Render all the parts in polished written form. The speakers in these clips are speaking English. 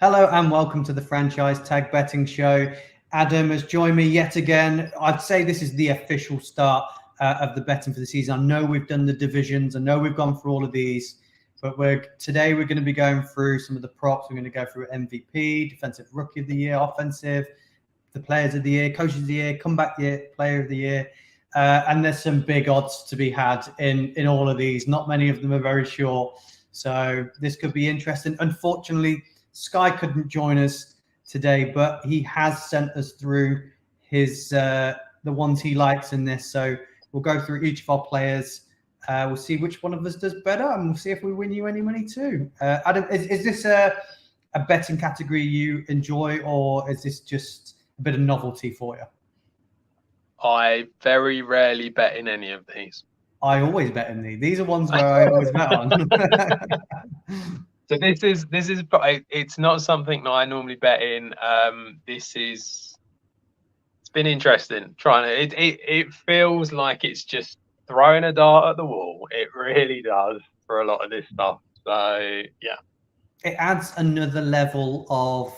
Hello and welcome to the Franchise Tag Betting Show. Adam has joined me yet again. I'd say this is the official start of the betting for the season. I know we've done the divisions. I know we've gone through all of these, but today we're going to be going through some of the props. We're going to go through MVP, Defensive Rookie of the Year, Offensive, the Players of the Year, Coaches of the Year, Comeback Year, Player of the Year. And there's some big odds to be had in all of these. Not many of them are very sure. So this could be interesting. Unfortunately, Sky couldn't join us today, but he has sent us through his the ones he likes in this. So we'll go through each of our players. We'll see which one of us does better, and we'll see if we win you any money too. Adam, is this a betting category you enjoy, or is this just a bit of novelty for you? I very rarely bet in any of these. I always bet in these. These are ones where I always bet on. So this is it's not something that I normally bet in. It's been interesting trying to. It feels like it's just throwing a dart at the wall. It really does for a lot of this stuff. So yeah, it adds another level of,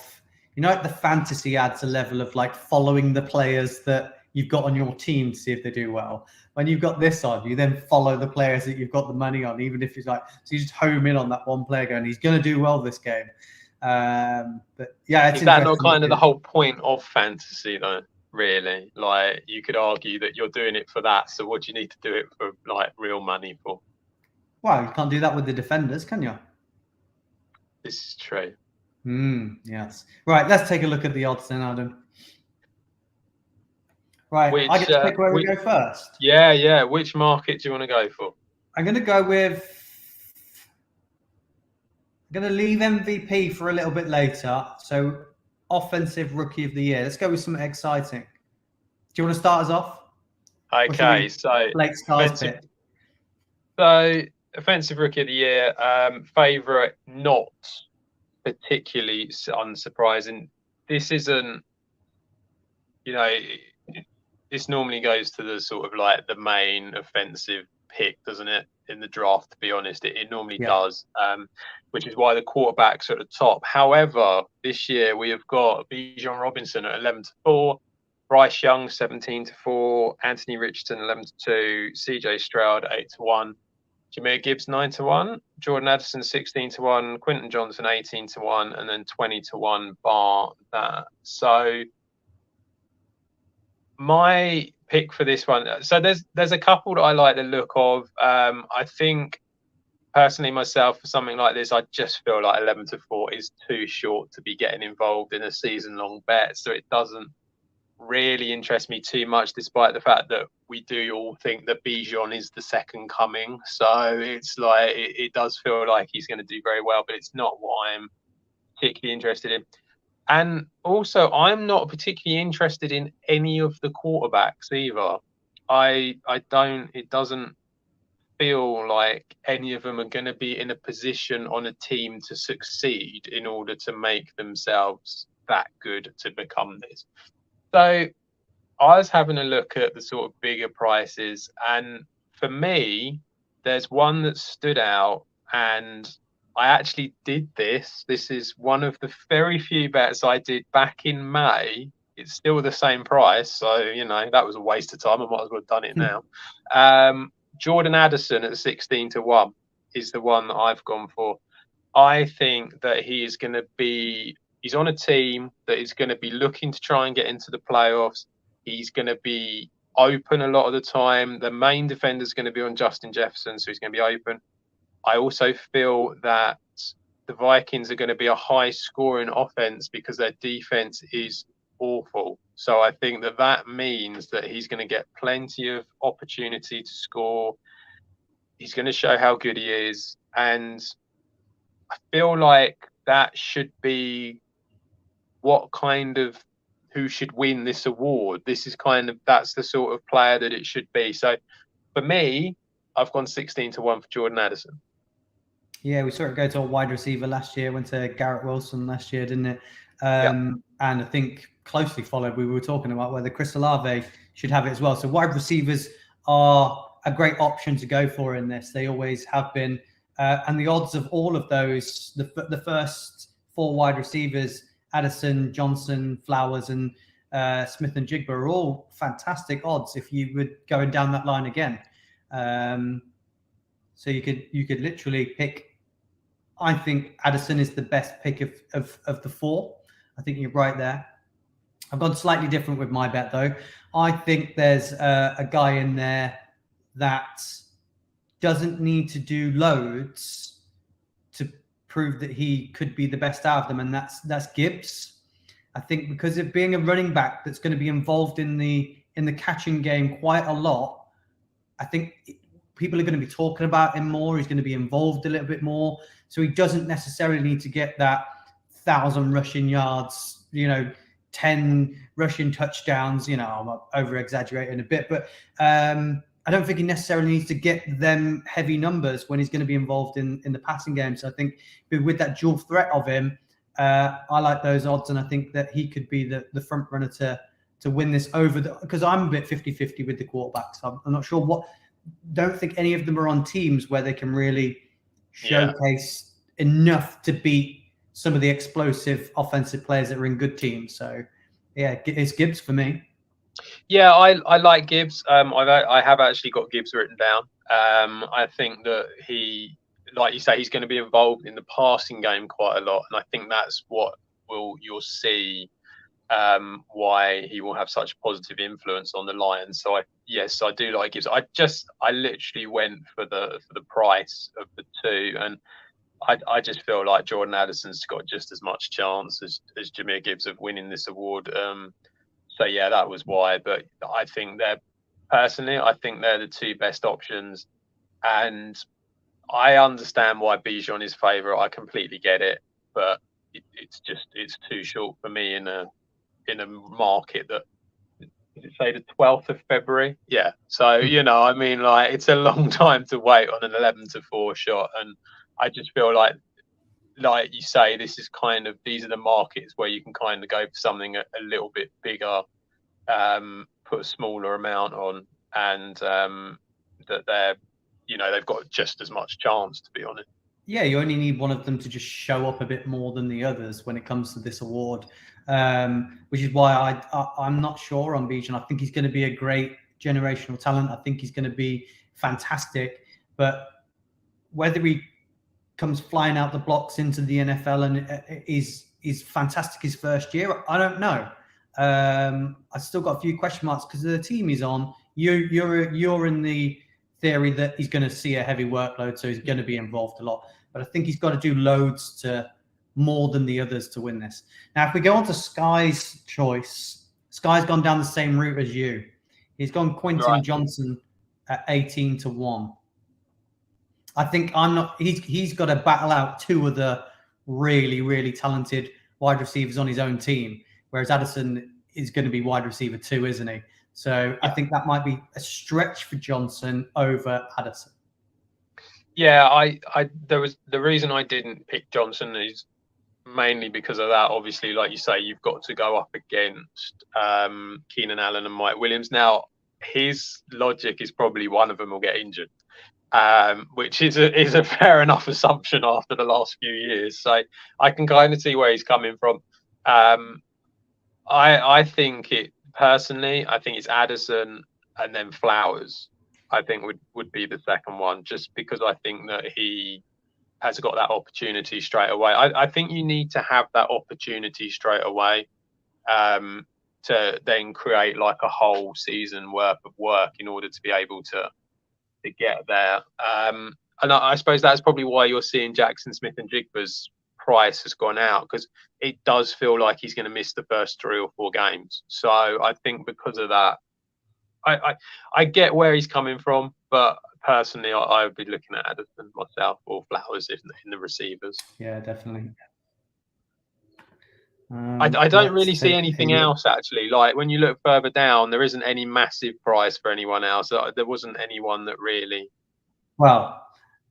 like the fantasy adds a level of like following the players that you've got on your team to see if they do well. When you've got this on, you then follow the players that you've got the money on, even if it's like, so you just home in on that one player going, he's going to do well this game. But yeah, it's is that not kind of the whole point of fantasy though? Really, like you could argue that you're doing it for that. So what do you need to do it for, like real money for? Well, you can't do that with the defenders, can you? This is true. Yes. Right, let's take a look at the odds then, Adam. Right, I get to pick where we go first. Yeah. Which market do you want to go for? I'm going to leave MVP for a little bit later. So, Offensive Rookie of the Year. Let's go with something exciting. Do you want to start us off? Okay, so Blake Starr's pick. So, Offensive Rookie of the Year, favourite, not particularly unsurprising. This isn't, this normally goes to the sort of like the main offensive pick, doesn't it? In the draft, to be honest, it normally does, which is why the quarterbacks are at the top. However, this year we have got Bijan Robinson at 11-4, Bryce Young 17-4, Anthony Richardson 11-2, CJ Stroud 8-1, Jahmyr Gibbs 9-1, Jordan Addison 16-1, Quentin Johnson 18-1, and then 20-1 bar that. So my pick for this one, so there's a couple that I like the look of. I think personally myself, for something like this, I just feel like 11-4 is too short to be getting involved in a season-long bet. So it doesn't really interest me too much, despite the fact that we do all think that Bijan is the second coming. So it's like it does feel like he's going to do very well, but it's not what I'm particularly interested in. And also, I'm not particularly interested in any of the quarterbacks either. It doesn't feel like any of them are going to be in a position on a team to succeed in order to make themselves that good to become this. So I was having a look at the sort of bigger prices, and for me, there's one that stood out, and I actually did this. This is one of the very few bets I did back in May. It's still the same price. So, that was a waste of time. I might as well have done it now. Jordan Addison at 16-1 is the one that I've gone for. I think that he's on a team that is going to be looking to try and get into the playoffs. He's going to be open a lot of the time. The main defender is going to be on Justin Jefferson, so he's going to be open. I also feel that the Vikings are going to be a high-scoring offense because their defense is awful. So I think that means that he's going to get plenty of opportunity to score. He's going to show how good he is. And I feel like that should be who should win this award. That's the sort of player that it should be. So for me, I've gone 16-1 for Jordan Addison. Yeah, we saw it go to a wide receiver last year, went to Garrett Wilson last year, didn't it? And I think closely followed, we were talking about whether Chris Olave should have it as well. So wide receivers are a great option to go for in this. They always have been. And the odds of all of those, the first 4 wide receivers, Addison, Johnson, Flowers, and Smith and Jigba are all fantastic odds if you were going down that line again. So you could literally pick. I think Addison is the best pick of the 4. I think you're right there. I've gone slightly different with my bet though. I think there's a guy in there that doesn't need to do loads to prove that he could be the best out of them, and that's Gibbs. I think because of being a running back that's going to be involved in the catching game quite a lot, I think people are going to be talking about him more. He's going to be involved a little bit more. So he doesn't necessarily need to get that 1,000 rushing yards, 10 rushing touchdowns. I'm over-exaggerating a bit, but I don't think he necessarily needs to get them heavy numbers when he's going to be involved in the passing game. So I think with that dual threat of him, I like those odds, and I think that he could be the front runner to win this because I'm a bit 50-50 with the quarterbacks. I'm not sure don't think any of them are on teams where they can really showcase enough to beat some of the explosive offensive players that are in good teams. So yeah, it's Gibbs for me. Yeah, I like Gibbs. I have actually got Gibbs written down. I think that he, like you say, he's going to be involved in the passing game quite a lot, and I think that's what you'll see why he will have such positive influence on the Lions. So I do like Gibbs. I literally went for the price of the 2, and I just feel like Jordan Addison's got just as much chance as Jahmyr Gibbs of winning this award. So yeah, that was why. But I think they're the 2 best options, and I understand why Bijan is favourite. I completely get it, but it's too short for me in a market that, did it say the 12th of February? Yeah. So, it's a long time to wait on an 11-4 shot. And I just feel like you say, these are the markets where you can kind of go for something a little bit bigger, put a smaller amount on, and that they've got just as much chance, to be honest. Yeah, you only need one of them to just show up a bit more than the others when it comes to this award, which is why I'm not sure on Bijan. I think he's going to be a great generational talent. I think he's going to be fantastic, but whether he comes flying out the blocks into the NFL and is fantastic his first year, I don't know. I still got a few question marks because of the team he's on. You're in the theory that he's going to see a heavy workload, so he's going to be involved a lot. But I think he's got to do loads to more than the others to win this. Now, if we go on to Sky's choice, Sky's gone down the same route as you. He's gone Quentin Johnson at 18-1. I think he's got to battle out 2 of the really, really talented wide receivers on his own team, whereas Addison is going to be wide receiver 2, isn't he? So I think that might be a stretch for Johnson over Addison. Yeah, there was the reason I didn't pick Johnson is mainly because of that. Obviously, like you say, you've got to go up against Keenan Allen and Mike Williams. Now, his logic is probably one of them will get injured, which is a fair enough assumption after the last few years. So I can kind of see where he's coming from. I think it's Addison and then Flowers. I think would be the second one, just because I think that he has got that opportunity straight away. I think you need to have that opportunity straight away to then create like a whole season worth of work in order to be able to get there. And I suppose that's probably why you're seeing Jackson Smith and Jigba's price has gone out, because it does feel like he's going to miss the first 3 or 4 games. So I think because of that, I get where he's coming from, but personally, I would be looking at Addison myself or Flowers in the receivers. Yeah, definitely. I don't really see anything else, actually. Like when you look further down, there isn't any massive price for anyone else. There wasn't anyone that really. Well,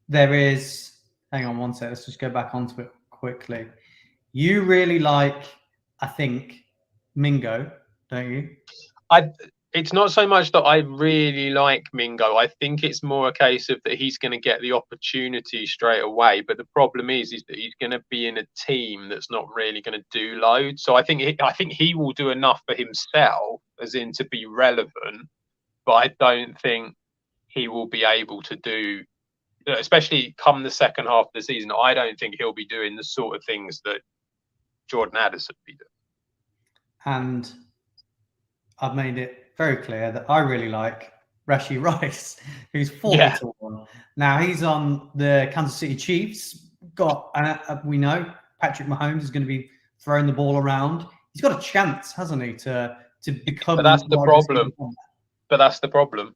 there is. Hang on one sec. Let's just go back onto it quickly. You really like, I think, Mingo, don't you? It's not so much that I really like Mingo. I think it's more a case of that he's going to get the opportunity straight away. But the problem is that he's going to be in a team that's not really going to do loads. So I think he will do enough for himself, as in to be relevant. But I don't think he will be able to do, especially come the second half of the season. I don't think he'll be doing the sort of things that Jordan Addison would be doing. And I've made it very clear that I really like Rashee Rice, who's 40-1. Now he's on the Kansas City Chiefs. We know Patrick Mahomes is going to be throwing the ball around. He's got a chance, hasn't he, to become? But that's the problem. But that's the problem.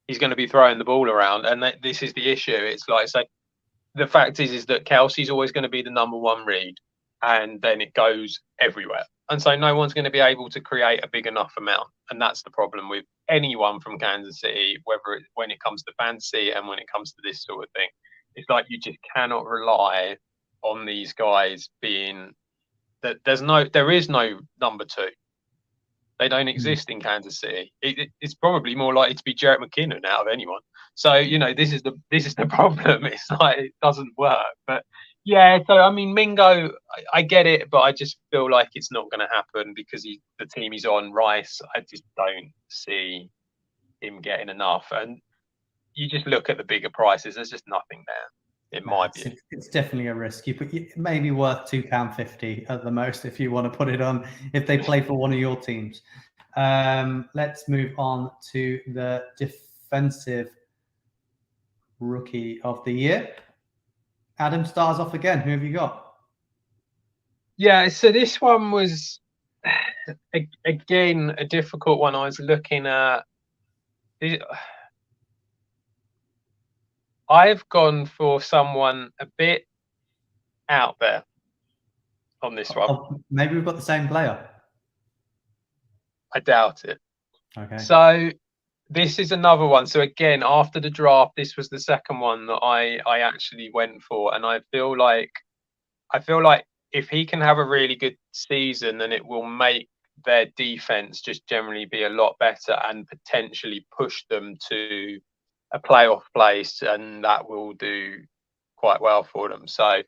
He's going to be throwing the ball around, and this is the issue. It's like, so the fact is that Kelsey's always going to be the number one read, and then it goes everywhere. And so no one's going to be able to create a big enough amount. And that's the problem with anyone from Kansas City, when it comes to fantasy and when it comes to this sort of thing. It's like you just cannot rely on these guys being that there is no number two. They don't exist in Kansas City. It's probably more likely to be Jerick McKinnon out of anyone. So, this is the problem. It's like it doesn't work. But yeah, so I mean, Mingo, I get it, but I just feel like it's not going to happen because the team he's on, Rice, I just don't see him getting enough. And you just look at the bigger prices, there's just nothing there, in my view. It's definitely a risk. It may be worth £2.50 at the most if you want to put it on, if they play for one of your teams. Let's move on to the defensive rookie of the year. Adam, stars off again. Who have you got? Yeah, so this one was, again, a difficult one. I was looking at... I've gone for someone a bit out there on this one. Maybe we've got the same player. I doubt it. Okay. So this is another one. So again, after the draft, this was the second one that I actually went for, and I feel like if he can have a really good season, then it will make their defense just generally be a lot better and potentially push them to a playoff place, and that will do quite well for them. So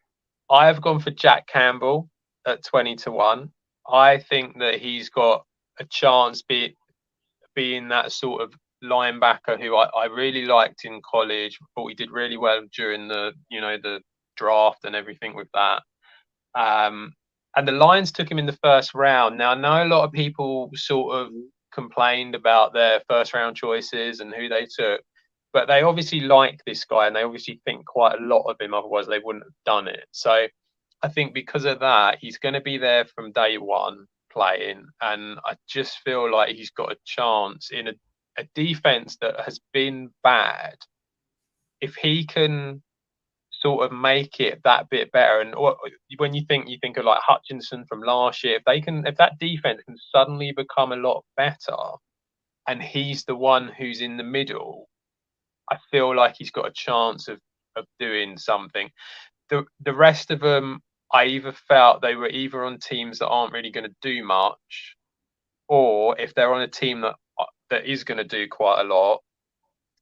I have gone for Jack Campbell at 20-1. I think that he's got a chance being that sort of linebacker who I really liked in college. Thought he did really well during the draft and everything with that. And the Lions took him in the first round. Now I know a lot of people sort of complained about their first round choices and who they took, but they obviously like this guy and they obviously think quite a lot of him, otherwise they wouldn't have done it. So I think because of that, he's going to be there from day one playing, and I just feel like he's got a chance in a defense that has been bad. If he can sort of make it that bit better, and when you think of like Hutchinson from last year, if that defense can suddenly become a lot better and he's the one who's in the middle, I feel like he's got a chance of doing something. The rest of them, I either felt they were either on teams that aren't really going to do much, or if they're on a team that is going to do quite a lot,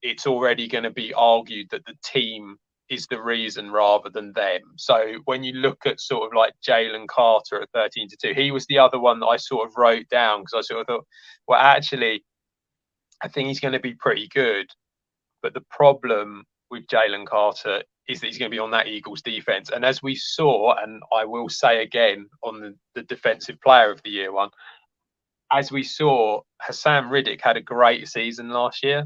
it's already going to be argued that the team is the reason rather than them. So when you look at sort of like Jalen Carter at 13-2, he was the other one that I sort of wrote down because I sort of thought, well, actually, I think he's going to be pretty good. But the problem with Jalen Carter is that he's going to be on that Eagles defense. And as we saw, and I will say again on the defensive player of the year one, as we saw, Hassan Riddick had a great season last year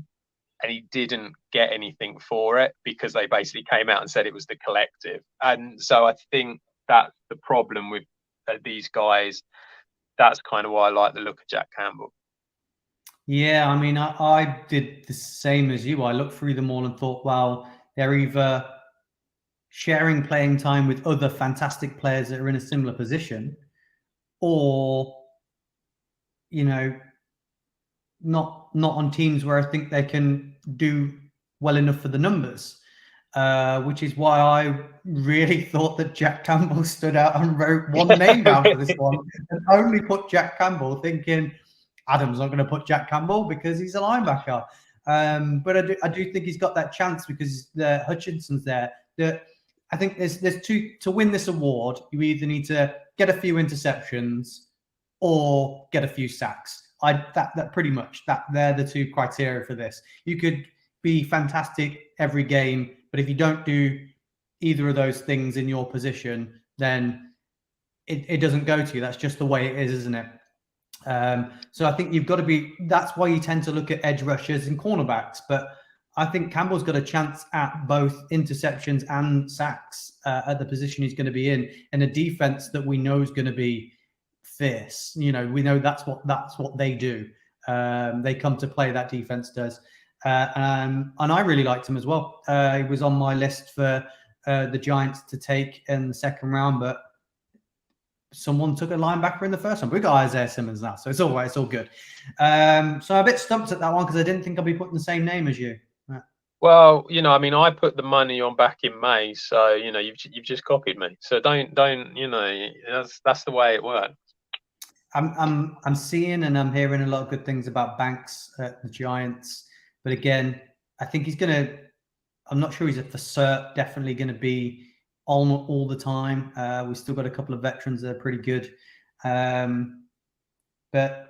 and he didn't get anything for it because they basically came out and said it was the collective. And so I think that's the problem with these guys. That's kind of why I like the look of Jack Campbell. Yeah, I mean, I did the same as you. I looked through them all and thought, well, they're either sharing playing time with other fantastic players that are in a similar position, or, not on teams where I think they can do well enough for the numbers, which is why I really thought that Jack Campbell stood out and wrote one name down for this one and only put Jack Campbell, thinking Adam's not going to put Jack Campbell because he's a linebacker. But I do think he's got that chance because the Hutchinson's there. I think there's two to win this award. You either need to get a few interceptions or get a few sacks. That pretty much they're the two criteria for this. You could be fantastic every game, but if you don't do either of those things in your position, then it doesn't go to you. That's just the way it is, isn't it? So I think you've got to be. That's why you tend to look at edge rushers and cornerbacks. But I think Campbell's got a chance at both interceptions and sacks at the position he's going to be in a defense that we know is going to be fierce. We know that's what they do. They come to play. That defense does, and I really liked him as well. He was on my list for the Giants to take in the second round, but someone took a linebacker in the first one. We got Isaiah Simmons now, so it's all right. It's all good. So I'm a bit stumped at that one because I didn't think I'd be putting the same name as you. Well, I put the money on back in May, so you've just copied me. So don't that's the way it works. I'm seeing and I'm hearing a lot of good things about Banks at the Giants, but again, I think he's gonna. I'm not sure he's for cert. Definitely going to be on all the time. We've still got a couple of veterans that are pretty good, but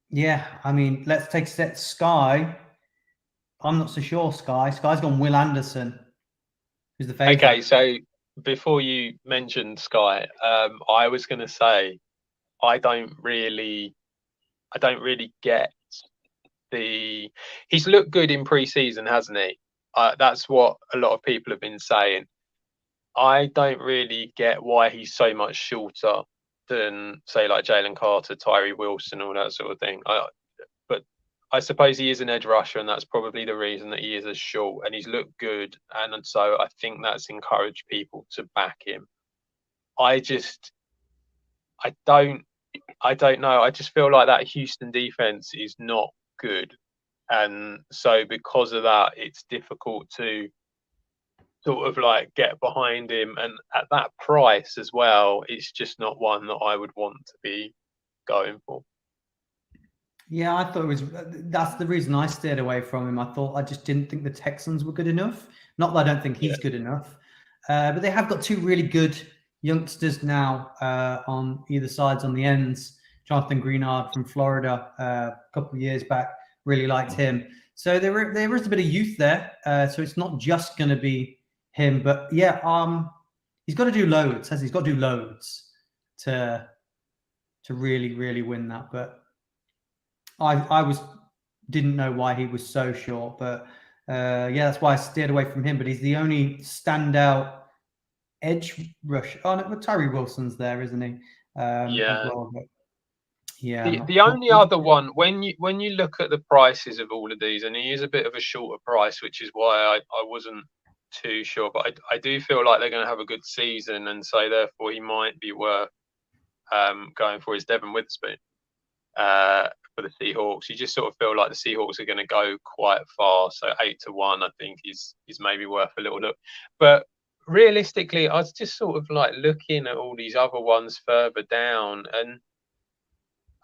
yeah, I mean, let's take a set. Sky. I'm not so sure. Sky's gone Will Anderson, who's the favorite. Okay, so before you mentioned Sky, I was going to say I don't really get he's looked good in pre-season, hasn't he? That's what a lot of people have been saying. I don't really get why he's so much shorter than, say, like Jalen Carter, Tyree Wilson, all that sort of thing. But I suppose he is an edge rusher, and that's probably the reason that he is as short. And he's looked good, and so I think that's encouraged people to back him. I don't know. I just feel like that Houston defense is not good. And so because of that, it's difficult to sort of like get behind him. And at that price as well, it's just not one that I would want to be going for. Yeah, I thought that's the reason I steered away from him. I just didn't think the Texans were good enough. Not that I don't think he's good enough, but they have got two really good youngsters now on either sides on the ends. Jonathan Greenard from Florida a couple of years back, really liked him. So there is a bit of youth there. So it's not just going to be him, but yeah, he's got to do loads. He's got to do loads to really, really win that. But I didn't know why he was so short, but yeah, that's why I steered away from him. But he's the only standout edge rush. Oh no, but Tyree Wilson's there, isn't he? Yeah. As well, but yeah. The only other one, when you look at the prices of all of these, and he is a bit of a shorter price, which is why I wasn't too sure, but I do feel like they're going to have a good season, and so therefore he might be worth going for, is Devin Witherspoon for the Seahawks. You just sort of feel like the Seahawks are going to go quite far, so 8-1 I think is maybe worth a little look. But realistically, I was just sort of like looking at all these other ones further down, and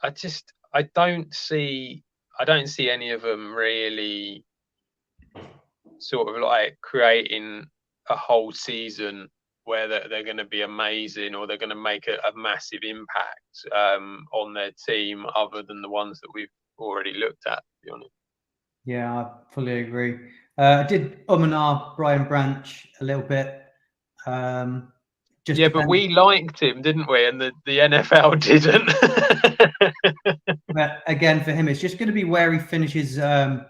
I don't see any of them really sort of like creating a whole season where they're going to be amazing or they're going to make a massive impact on their team, other than the ones that we've already looked at, to be honest. Yeah, I fully agree. I did and ah Brian Branch a little bit. But we liked him, didn't we? And the NFL didn't. But again, for him, it's just going to be where he finishes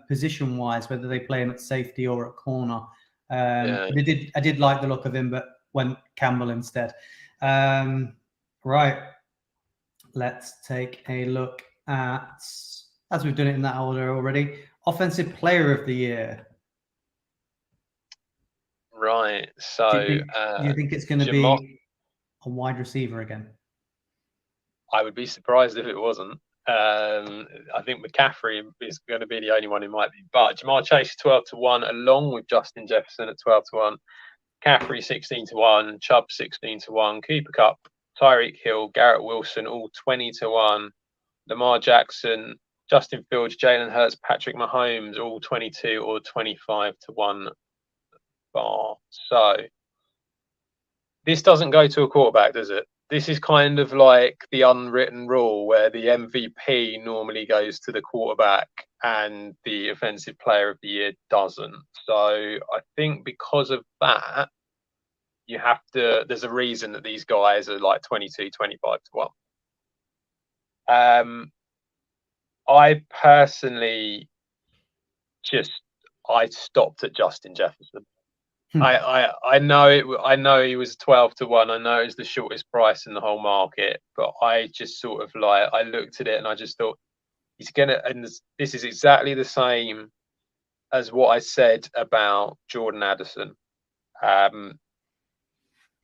position-wise, whether they play him at safety or at corner. I did like the look of him, but went Campbell instead. Right. Let's take a look at, as we've done it in that order already, Offensive Player of the Year. Right. So do you think it's going to be a wide receiver again? I would be surprised if it wasn't. I think McCaffrey is going to be the only one who might be. But Jamar Chase 12-1, along with Justin Jefferson at 12-1. McCaffrey 16-1, Chubb 16-1, Cooper Kupp, Tyreek Hill, Garrett Wilson all 20-1. Lamar Jackson, Justin Fields, Jalen Hurts, Patrick Mahomes, all 22 or 25 to 1 bar. So this doesn't go to a quarterback, does it? This is kind of like the unwritten rule where the MVP normally goes to the quarterback and the offensive player of the year doesn't. So I think because of that, you have to, there's a reason that these guys are like 22, 25 to 1. I personally I stopped at Justin Jefferson. I know he was 12 to 1. I know it was the shortest price in the whole market, but I just sort of like, I looked at it and I just thought he's gonna, and this is exactly the same as what I said about Jordan Addison.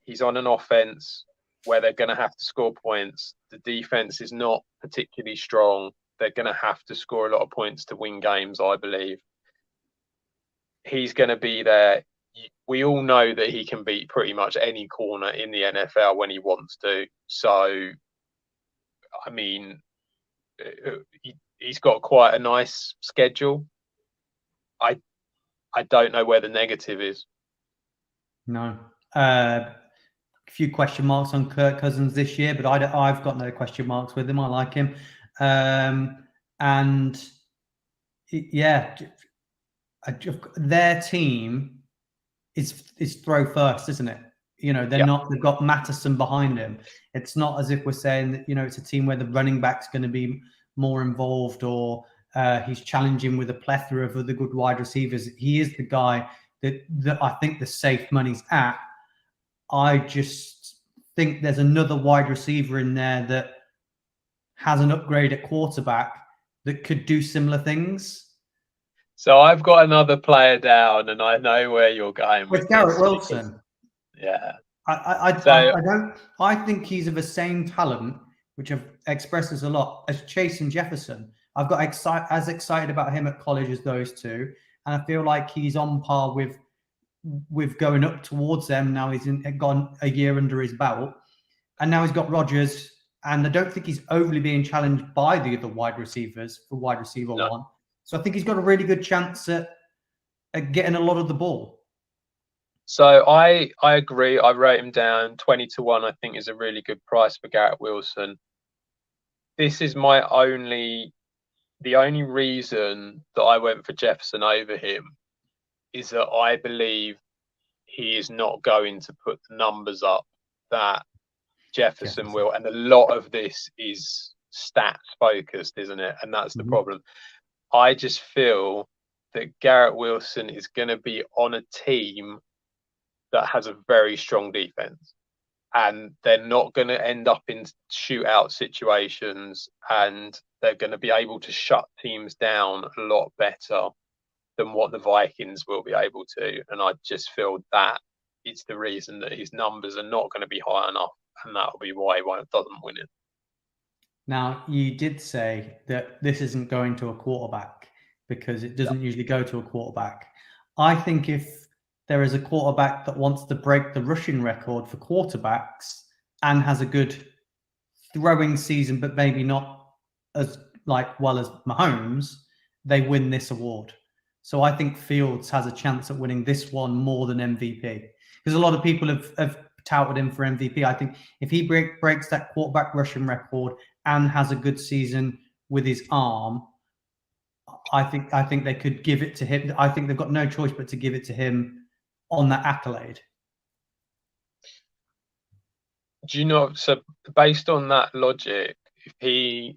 He's on an offense where they're going to have to score points. The defense is not particularly strong. They're going to have to score a lot of points to win games, I believe. He's going to be there. We all know that he can beat pretty much any corner in the NFL when he wants to. So, I mean, he's got quite a nice schedule. I don't know where the negative is. No. A few question marks on Kirk Cousins this year, but I've got no question marks with him. I like him. And yeah, their team is throw first, isn't it? You know, they've got Mattison behind him. It's not as if we're saying that, you know, it's a team where the running back's going to be more involved or he's challenging with a plethora of other good wide receivers. He is the guy that I think the safe money's at. I just think there's another wide receiver in there that has an upgrade at quarterback that could do similar things. So I've got another player down, and I know where you're going with Garrett Wilson. Yeah, I think he's of the same talent, which I've expressed as a lot, as Chase and Jefferson. I've got as excited about him at college as those two, and I feel like he's on par with going up towards them. Now he's gone a year under his belt, and now he's got Rodgers, and I don't think he's overly being challenged by the other wide receivers for wide receiver one. So I think he's got a really good chance at getting a lot of the ball. So I agree. I wrote him down 20 to 1. I think is a really good price for Garrett Wilson. This is the only reason that I went for Jefferson over him is that I believe he is not going to put the numbers up that Jefferson will. And a lot of this is stats focused, isn't it? And that's the problem. I just feel that Garrett Wilson is going to be on a team that has a very strong defense. And they're not going to end up in shootout situations, and they're going to be able to shut teams down a lot better than what the Vikings will be able to. And I just feel that it's the reason that his numbers are not going to be high enough, and that'll be why he doesn't win it. Now, you did say that this isn't going to a quarterback because it doesn't usually go to a quarterback. I think if there is a quarterback that wants to break the rushing record for quarterbacks and has a good throwing season, but maybe not as well as Mahomes, they win this award. So I think Fields has a chance at winning this one more than MVP, because a lot of people have touted him for MVP. I think if he breaks that quarterback rushing record and has a good season with his arm, I think they could give it to him. I think they've got no choice but to give it to him on that accolade. Do you know, so based on that logic, if he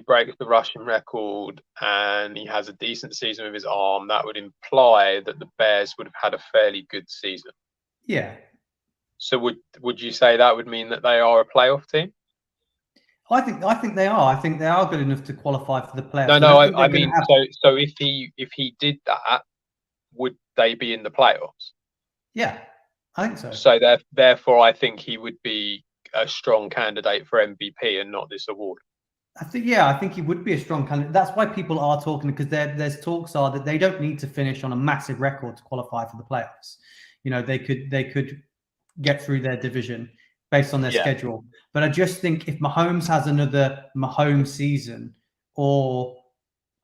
breaks the rushing record and he has a decent season with his arm, that would imply that the Bears would have had a fairly good season. Yeah. So would you say that would mean that they are a playoff team? I think they are. I think they are good enough to qualify for the playoffs. No, I mean, so if he did that, would they be in the playoffs? Yeah, I think so. So therefore, I think he would be a strong candidate for MVP and not this award. I think he would be a strong candidate. That's why people are talking, because there's talks are that they don't need to finish on a massive record to qualify for the playoffs. You know, they could get through their division. based on their schedule. But I just think if Mahomes has another Mahomes season, or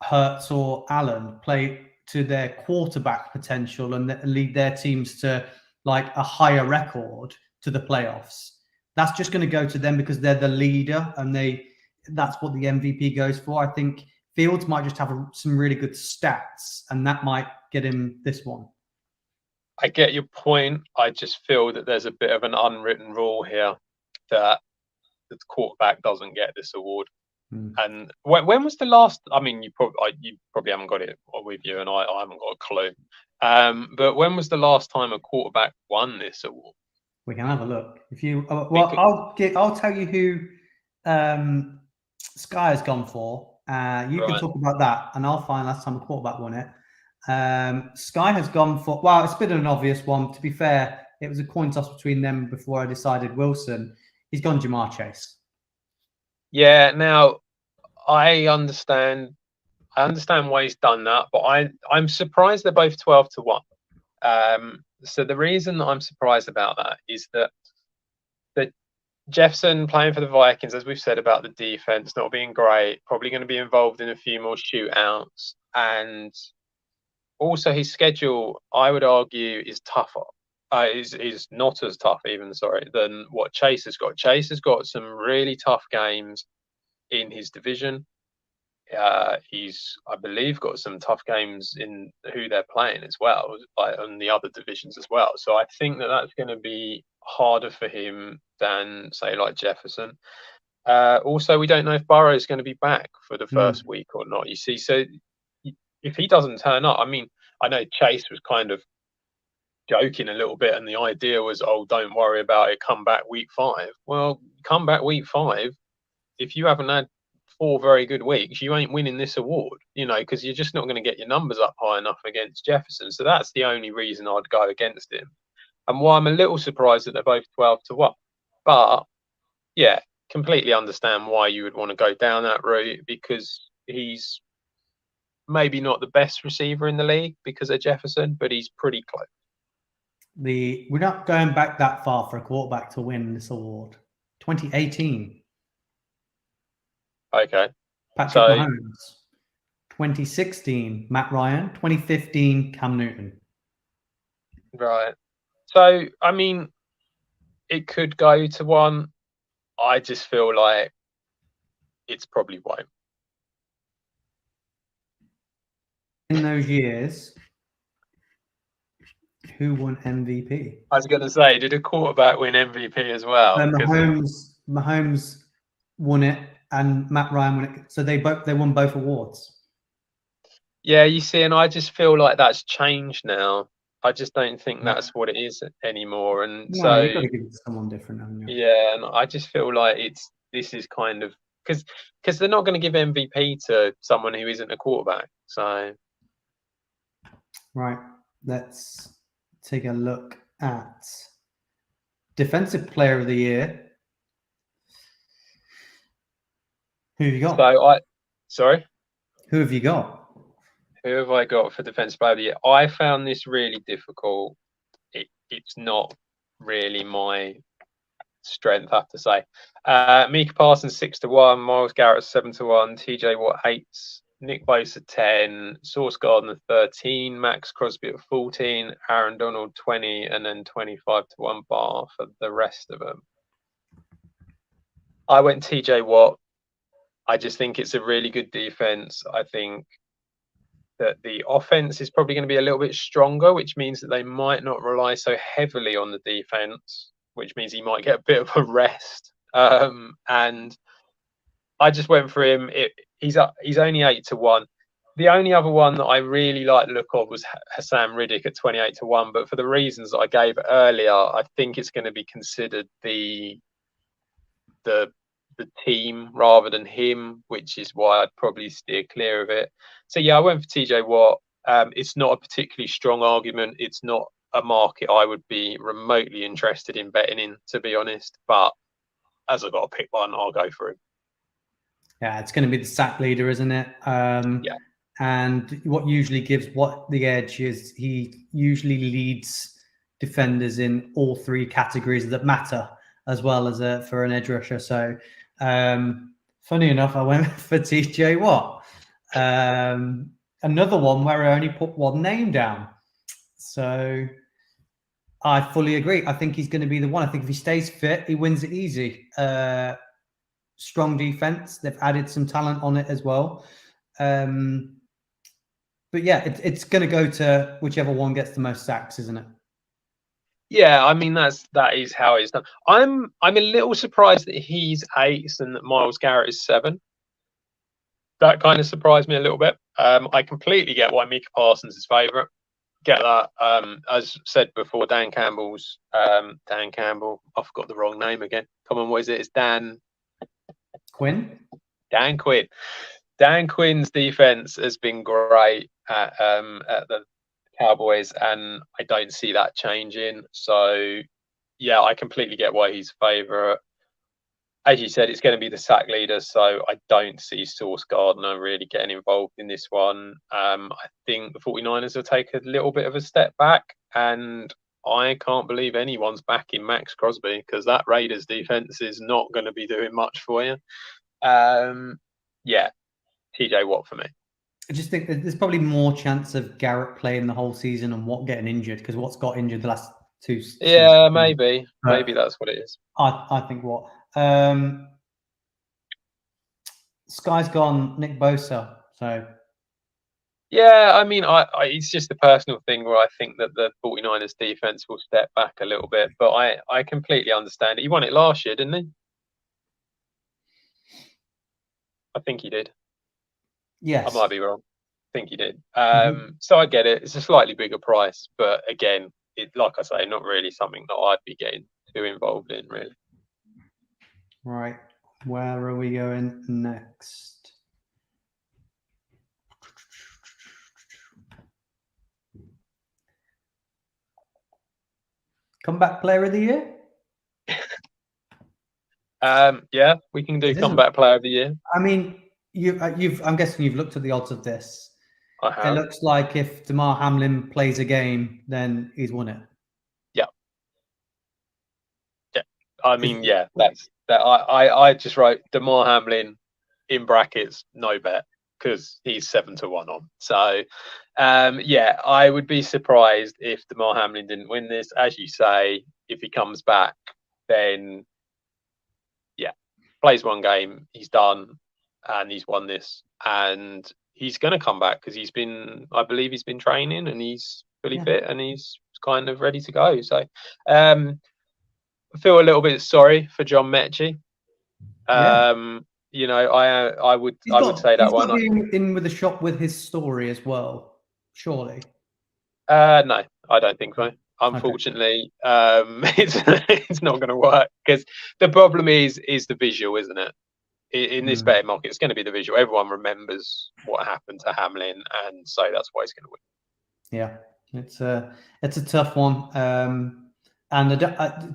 Hurts or Allen play to their quarterback potential and lead their teams to like a higher record to the playoffs, that's just going to go to them because they're the leader and that's what the MVP goes for. I think Fields might just have some really good stats and that might get him this one. I get your point. I just feel that there's a bit of an unwritten rule here that the quarterback doesn't get this award. And when was the last? I mean, you probably haven't got it with you, and I haven't got a clue. But when was the last time a quarterback won this award? We can have a look. If you, I'll tell you who Sky has gone for. You can talk about that, and I'll find last time a quarterback won it. Sky has gone for. Well, it's a bit of an obvious one. To be fair, it was a coin toss between them before I decided Wilson. He's gone Jamar Chase. Yeah. Now, I understand why he's done that, but I'm surprised they're both 12-1. So the reason that I'm surprised about that is that Jefferson playing for the Vikings, as we've said about the defense not being great, probably going to be involved in a few more shootouts, and also his schedule, I would argue, is tougher. Is not as tough even, than what Chase has got. Chase has got some really tough games in his division. He's, I believe, got some tough games in who they're playing as well, like on the other divisions as well. So I think that that's going to be harder for him than, say, like Jefferson. Also, we don't know if Burrow is going to be back for the first week or not. You see, so if he doesn't turn up, I mean, I know Chase was kind of joking a little bit, and the idea was, oh, don't worry about it, come back week 5. Well, come back week 5. If you haven't had 4 very good weeks, you ain't winning this award, because you're just not going to get your numbers up high enough against Jefferson. So that's the only reason I'd go against him, and why I'm a little surprised that they're both 12-1. But yeah, completely understand why you would want to go down that route, because he's maybe not the best receiver in the league because of Jefferson, but he's pretty close. We're not going back that far for a quarterback to win this award. 2018. Okay. Patrick Mahomes. 2016, Matt Ryan. 2015, Cam Newton. Right. So, I mean, it could go to one. I just feel like it's probably won't. In those years, who won MVP? I was going to say, did a quarterback win MVP as well? Mahomes won it, and Matt Ryan won it. So they won both awards. Yeah, you see, and I just feel like that's changed now. I just don't think that's what it is anymore. And you've so got to give it to someone different, haven't you? Yeah, and I just feel like this is kind of because they're not going to give MVP to someone who isn't a quarterback. So right, let's take a look at Defensive Player of the Year. Who have you got? Who have you got? Who have I got for Defensive Player of the Year? I found this really difficult. It's not really my strength, I have to say. Micah Parsons 6-1, Myles Garrett 7-1, TJ Watt 8, Nick Bosa 10, Sauce Gardner 13, Max Crosby at 14, Aaron Donald 20, and then 25-1 bar for the rest of them. I went TJ Watt. I just think it's a really good defense. I think that the offense is probably going to be a little bit stronger, which means that they might not rely so heavily on the defense, which means he might get a bit of a rest. And I just went for him. He's only 8-1. The only other one that I really like the look of was Hassan Riddick at 28-1, but for the reasons that I gave earlier, I think it's going to be considered the team rather than him, which is why I'd probably steer clear of it. So yeah, I went for TJ Watt. It's not a particularly strong argument. It's not a market I would be remotely interested in betting in, to be honest. But as I've got to pick one, I'll go for him. Yeah, it's going to be the sack leader, isn't it? Yeah. And what usually gives Watt the edge is he usually leads defenders in all 3 categories that matter. as well as for an edge rusher. So funny enough, I went for TJ Watt. Another one where I only put one name down. So I fully agree. I think he's going to be the one. I think if he stays fit, he wins it easy. Strong defense. They've added some talent on it as well. But yeah, it's going to go to whichever one gets the most sacks, isn't it? Yeah, I mean that is how it's done. I'm a little surprised that he's 8 and that Myles Garrett is 7. That kind of surprised me a little bit. I completely get why Micah Parsons is favourite. Get that. As said before, Dan Campbell. I forgot the wrong name again. Come on, what is it? It's Dan Quinn. Dan Quinn. Dan Quinn's defense has been great at the Cowboys, and I don't see that changing. So, yeah, I completely get why he's favourite. As you said, it's going to be the sack leader, so I don't see Sauce Gardner really getting involved in this one. I think the 49ers will take a little bit of a step back, and I can't believe anyone's backing Max Crosby because that Raiders defense is not going to be doing much for you. Yeah, TJ Watt for me. I just think that there's probably more chance of Garrett playing the whole season and Watt getting injured because Watt's got injured the last 2 seasons. Yeah, maybe that's what it is. I think Watt. Sky's gone Nick Bosa, so yeah, I mean, it's just a personal thing where I think that the 49ers defense will step back a little bit, but I completely understand it. He won it last year, didn't he? I think he did. Yes. I might be wrong. I think he did. So I get it. It's a slightly bigger price, but again, like I say, not really something that I'd be getting too involved in, really. Right. Where are we going next? Comeback player of the year? Yeah, we can do comeback player of the year. I mean, I'm guessing you've looked at the odds of this. I have. It looks like if Damar Hamlin plays a game, then he's won it. Yeah. Yeah. I mean, yeah, that's that. I just wrote Damar Hamlin in brackets, no bet, because he's 7-1 on. So, yeah, I would be surprised if Damar Hamlin didn't win this. As you say, if he comes back, then yeah, plays one game, he's done, and he's won this, and he's going to come back because I believe he's been training and he's fully fit and he's kind of ready to go. So, I feel a little bit sorry for John Mechie. You know, I would say that one. He's got in with the shop with his story as well, surely. No, I don't think so. Unfortunately, it's not going to work because the problem is the visual, isn't it? In this betting market, it's going to be the visual. Everyone remembers what happened to Hamlin, and so that's why he's going to win. Yeah, it's a tough one. And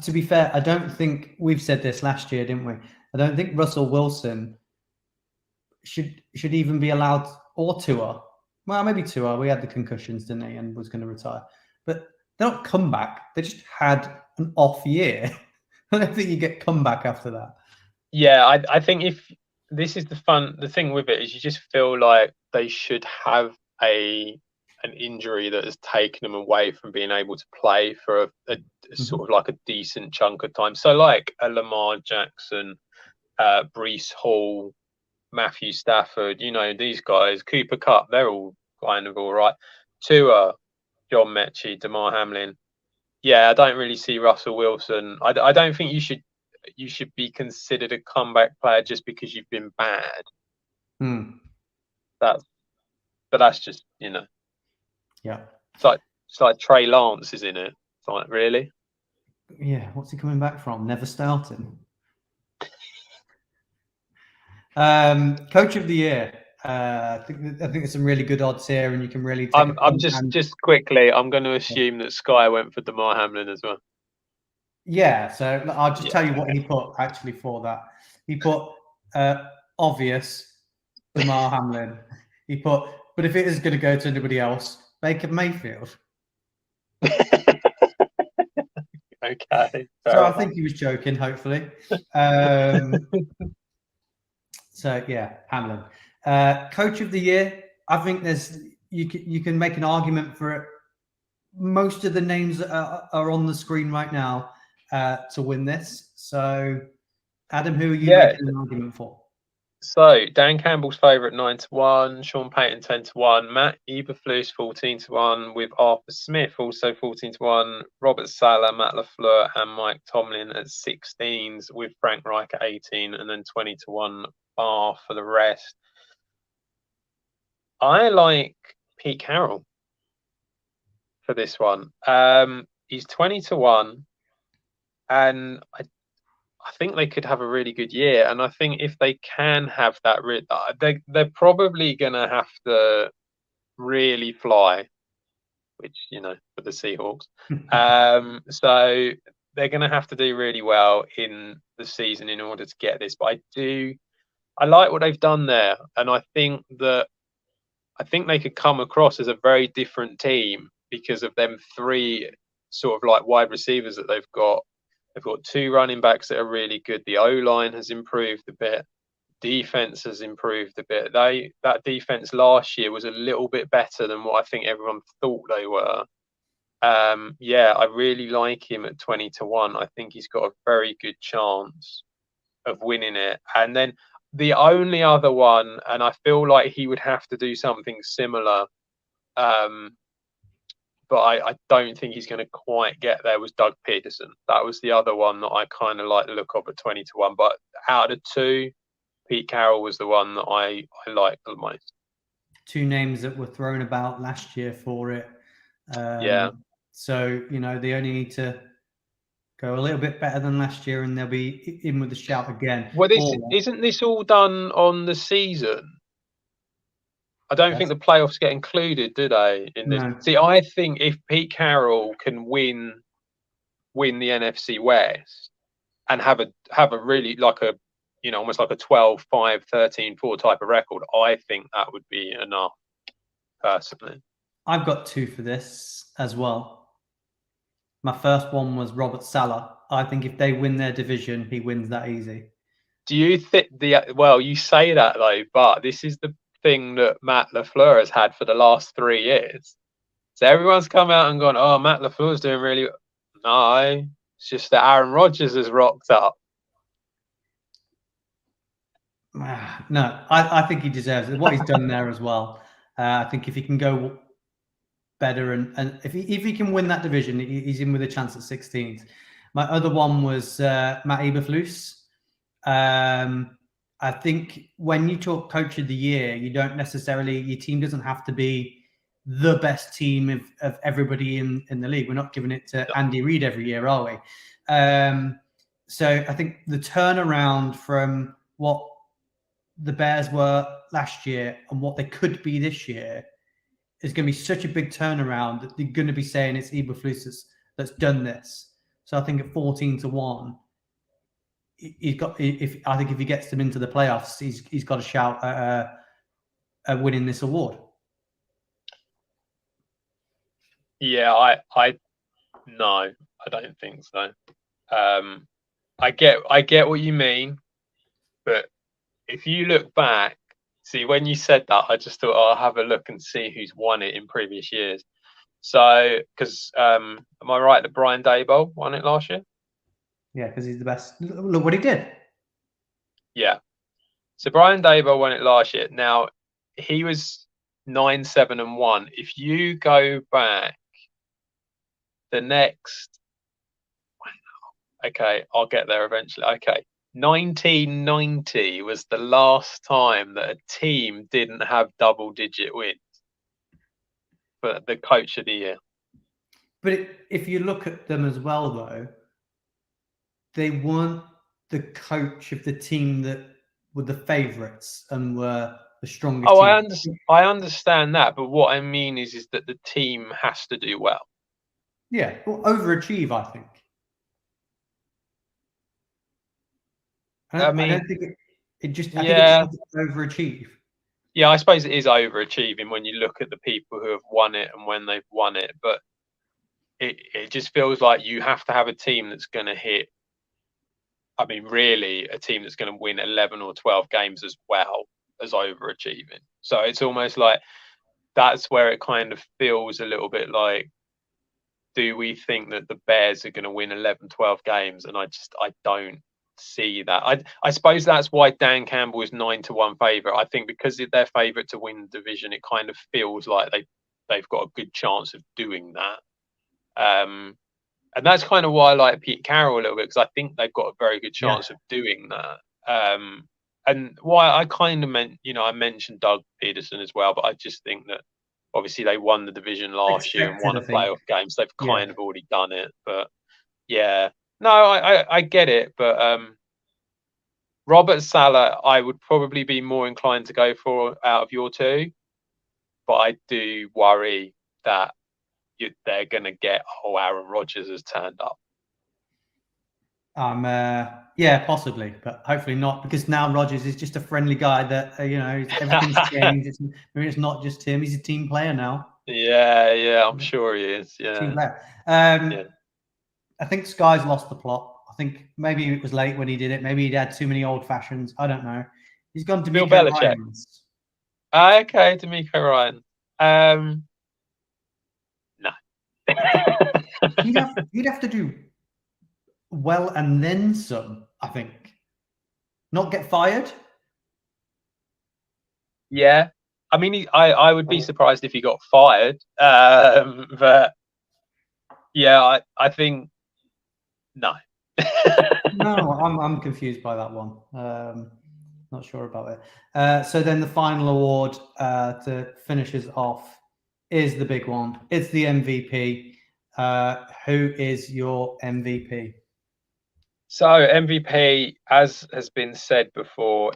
to be fair, I don't think we've said this last year, didn't we? I don't think Russell Wilson should even be allowed, or Tua. Well, maybe Tua. We had the concussions, didn't he, and was going to retire. But they don't come back. They just had an off year. I don't think you get comeback after that. Yeah, I think if this is the thing with it is you just feel like they should have an injury that has taken them away from being able to play for a sort of like a decent chunk of time. So like a Lamar Jackson, Breece Hall, Matthew Stafford, you know, these guys, Cooper Kupp, they're all kind of all right. Tua, John Mechie, Damar Hamlin. Yeah, I don't really see Russell Wilson. I don't think you should be considered a comeback player just because you've been bad. But that's just, you know. Yeah. It's like Trey Lance is in it. It's like, really? Yeah, what's he coming back from? Never starting. Coach of the year. I think there's some really good odds here, and you can really. I'm just quickly. I'm going to assume that Sky went for Damar Hamlin as well. Yeah, so I'll just tell you what he put actually for that. He put obvious Damar Hamlin. He put, but if it is going to go to anybody else, Baker Mayfield. Okay. So I think he was joking, hopefully. So yeah, Hamlin. Coach of the year. I think you can make an argument for it. Most of the names that are on the screen right now to win this. So, Adam, who are you making an argument for? So Dan Campbell's favourite 9-1, Sean Payton 10-1, Matt Eberflus 14-1, with Arthur Smith also 14-1, Robert Sala, Matt Lafleur, and Mike Tomlin at 16s, with Frank Reich at 18, and then 20-1 bar for the rest. I like Pete Carroll for this one. He's 20-1, and I think they could have a really good year. And I think if they can have that, they're probably going to have to really fly, which, for the Seahawks. So they're going to have to do really well in the season in order to get this. But I like what they've done there. And I think they could come across as a very different team because of them three sort of like wide receivers that they've got. They've got two running backs that are really good. The O-line has improved a bit. Defense has improved a bit. That defense last year was a little bit better than what I think everyone thought they were. I really like him at 20-1. I think he's got a very good chance of winning it. And then the only other one, and I feel like he would have to do something similar, but I don't think he's going to quite get there, was Doug Peterson. That was the other one that I kind of like the look of at 20-1. But out of the two, Pete Carroll was the one that I liked the most. Two names that were thrown about last year for it. So, they only need to go a little bit better than last year and they'll be in with a shout again. Well, isn't this all done on the season? I don't think the playoffs get included, do they? In this, See, I think if Pete Carroll can win the NFC West and have a really almost like a 12-5, 13-4 type of record, I think that would be enough. Personally, I've got two for this as well. My first one was Robert Sala. I think if they win their division, he wins that easy. Do you think you say that though, but this is the thing that Matt LaFleur has had for the last 3 years. So everyone's come out and gone, "Oh, Matt LaFleur's doing really well." No, it's just that Aaron Rodgers has rocked up. No, I think he deserves it. What he's done there as well. I think if he can go better and if he can win that division, he's in with a chance at 16th. My other one was Matt Eberflus. I think when you talk coach of the year, you don't necessarily, your team doesn't have to be the best team of everybody in the league. We're not giving it to Andy Reid every year, are we? So I think the turnaround from what the Bears were last year and what they could be this year is going to be such a big turnaround that they're going to be saying it's Eberflus that's done this. So I think at 14-1, I think if he gets them into the playoffs, he's got a shout at winning this award. Yeah, I don't think so. I get what you mean, but if you look back, see when you said that, I just thought I'll have a look and see who's won it in previous years. So, because am I right that Brian Daboll won it last year? Yeah, because he's the best. Look what he did. Yeah. So Brian Daboll won it last year. Now, he was 9-7-1. If you go back the next... Okay, I'll get there eventually. Okay. 1990 was the last time that a team didn't have double-digit wins for the coach of the year. But if you look at them as well, though, they weren't the coach of the team that were the favourites and were the strongest team. I understand that, but what I mean is that the team has to do well. Yeah, well, overachieve, I think. I don't think it just. I think it's overachieve. Yeah, I suppose it is overachieving when you look at the people who have won it and when they've won it. But it just feels like you have to have a team that's going to hit. I mean, really, a team that's going to win 11 or 12 games as well as overachieving. So it's almost like that's where it kind of feels a little bit like, do we think that the Bears are going to win 11, 12 games? And I don't see that. I suppose that's why Dan Campbell is 9-1 favourite. I think because they're favourite to win the division, it kind of feels like they've got a good chance of doing that. And that's kind of why I like Pete Carroll a little bit, because I think they've got a very good chance of doing that. And why I kind of I mentioned Doug Peterson as well, but I just think that obviously they won the division last year and won a playoff game, so they've kind of already done it. But yeah, no, I get it. But Robert Saleh, I would probably be more inclined to go for out of your two, but I do worry that they're going to get, Aaron Rodgers has turned up. Yeah, possibly, but hopefully not, because now Rodgers is just a friendly guy that everything's changed. It's not just him; he's a team player now. Yeah, I'm sure he is. Yeah, team player. I think Sky's lost the plot. I think maybe it was late when he did it. Maybe he'd had too many old fashions. I don't know. He's gone to Bill Belichick. Okay, D'Amico Ryan. No. You'd have to do well and then some, I think. Not get fired. Yeah, I mean, I would be surprised if he got fired. But yeah, I think no. No, I'm confused by that one. Not sure about it. So then the final award to finish us off is the big one. It's the MVP. Who is your MVP? So MVP, as has been said before,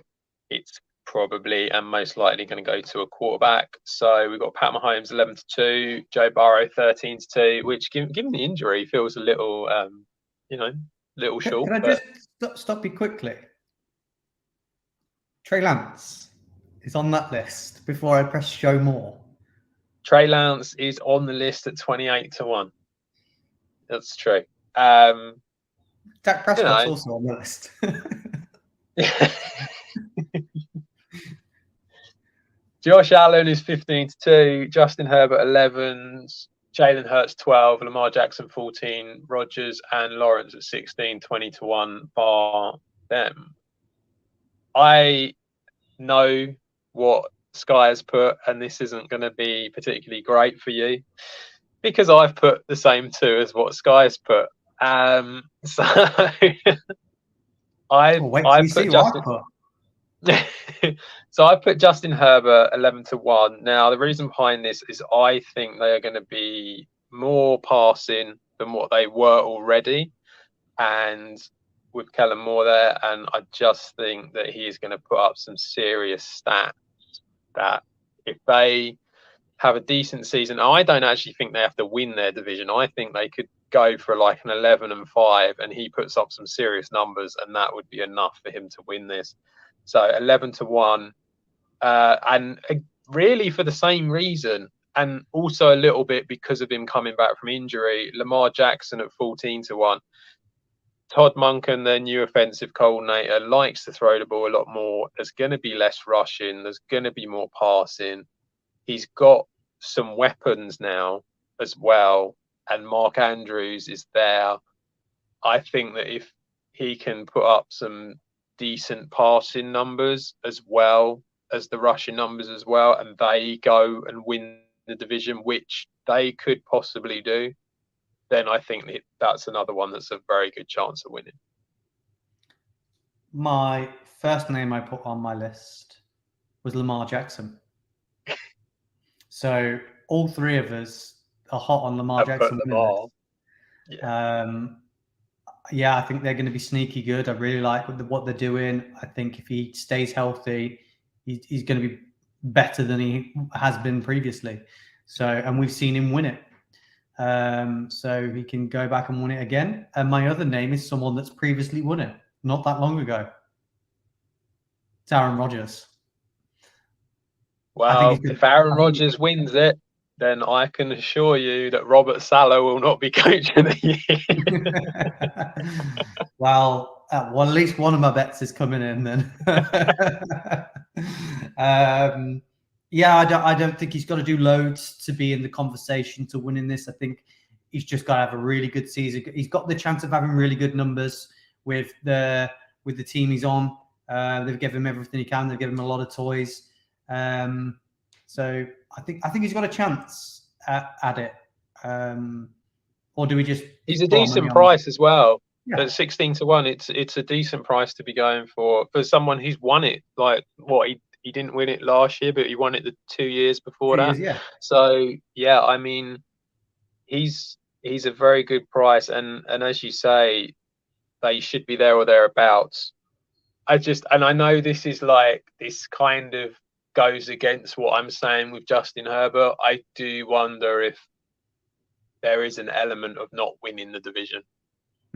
it's probably and most likely going to go to a quarterback. So we've got Pat Mahomes 11-2, Joe Burrow 13-2, which given the injury feels a little, little short. Can I just stop you quickly? Trey Lance is on that list before I press show more. Trey Lance is on the list at 28-1. That's true. Dak Prescott's also on the list. Josh Allen is 15-2, Justin Herbert 11, Jalen Hurts 12, Lamar Jackson 14, Rodgers and Lawrence at 16, 20-1 bar them. I know what Sky has put, and this isn't going to be particularly great for you because I've put the same two as what Sky has put. So I put Justin. So I put Justin Herbert 11-1. Now the reason behind this is I think they are going to be more passing than what they were already, and with Kellen Moore there, and I just think that he is going to put up some serious stats that if they have a decent season, I don't actually think they have to win their division. I think they could go for like an 11-5, and he puts up some serious numbers, and that would be enough for him to win this. So 11-1, and really for the same reason, and also a little bit because of him coming back from injury. Lamar Jackson at 14-1. Todd Monken, their new offensive coordinator, likes to throw the ball a lot more. There's going to be less rushing. There's going to be more passing. He's got some weapons now as well, and Mark Andrews is there. I think that if he can put up some decent passing numbers as well as the rushing numbers as well, and they go and win the division, which they could possibly do, then I think that's another one that's a very good chance of winning. My first name I put on my list was Lamar Jackson. So all three of us are hot on Lamar Jackson. Yeah, I think they're going to be sneaky good. I really like what they're doing. I think if he stays healthy, he's going to be better than he has been previously. So, and we've seen him win it. So he can go back and win it again. And my other name is someone that's previously won it not that long ago. It's Aaron Rodgers. Well, if Aaron Rodgers wins it, then I can assure you that Robert Saleh will not be coach of the year. Well, at least one of my bets is coming in then. Yeah, I don't think he's got to do loads to be in the conversation to winning this. I think he's just got to have a really good season. He's got the chance of having really good numbers with the team he's on. They've given him everything he can. They've given him a lot of toys. So I think he's got a chance at it. Or do we just? He's a decent price as well. Yeah. At 16 to 1, it's a decent price to be going for someone who's won it. Like what he didn't win it last year, but he won it the 2 years before that. Yeah. So yeah, I mean, he's a very good price, and as you say, they should be there or thereabouts. I know this is like, this kind of goes against what I'm saying with Justin Herbert. I do wonder if there is an element of not winning the division.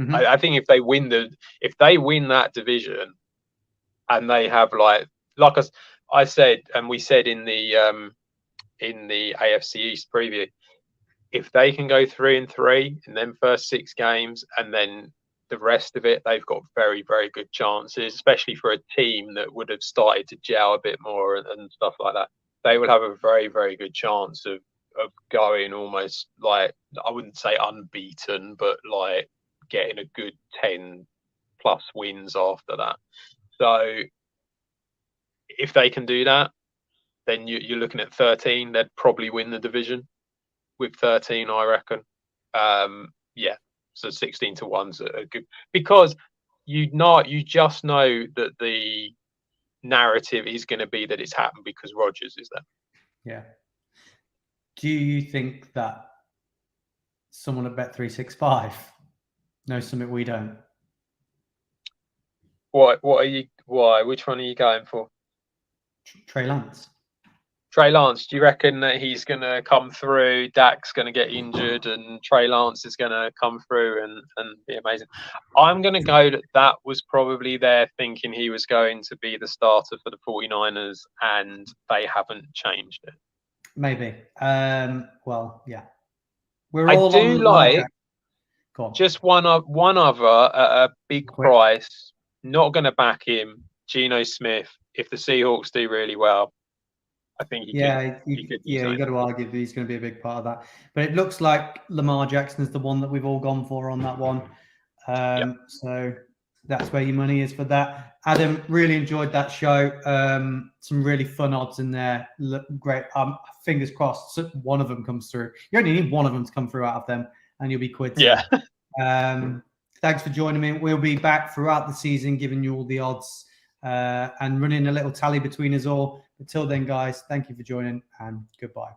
Mm-hmm. I think if they win that division, and they have like I said, and we said in the AFC East preview, if they can go 3-3 in them first 6 games, and then the rest of it, they've got very, very good chances, especially for a team that would have started to gel a bit more and stuff like that. They will have a very, very good chance of going almost, like, I wouldn't say unbeaten, but like getting a good 10 plus wins after that. So if they can do that, then you're looking at 13. They'd probably win the division with 13, I reckon. Yeah. So 16 to 1's a good, because you just know that the narrative is going to be that it's happened because Rodgers is there. Yeah. Do you think that someone at Bet365 knows something we don't? Why? Which one are you going for? Trey Lance. Trey Lance, do you reckon that he's going to come through, Dak's going to get injured, and Trey Lance is going to come through and be amazing? I'm going to go that was probably their thinking he was going to be the starter for the 49ers, and they haven't changed it. Maybe. Well, yeah. We're all I do like just one other at a big price, not going to back him, Geno Smith. If the Seahawks do really well, I think he could. You got to argue that he's going to be a big part of that. But it looks like Lamar Jackson is the one that we've all gone for on that one. So that's where your money is for that. Adam, really enjoyed that show. Some really fun odds in there. Look great. Fingers crossed one of them comes through. You only need one of them to come through out of them, and you'll be quid. Yeah. Thanks for joining me. We'll be back throughout the season, giving you all the odds and running a little tally between us all. Until then, guys, thank you for joining, and goodbye.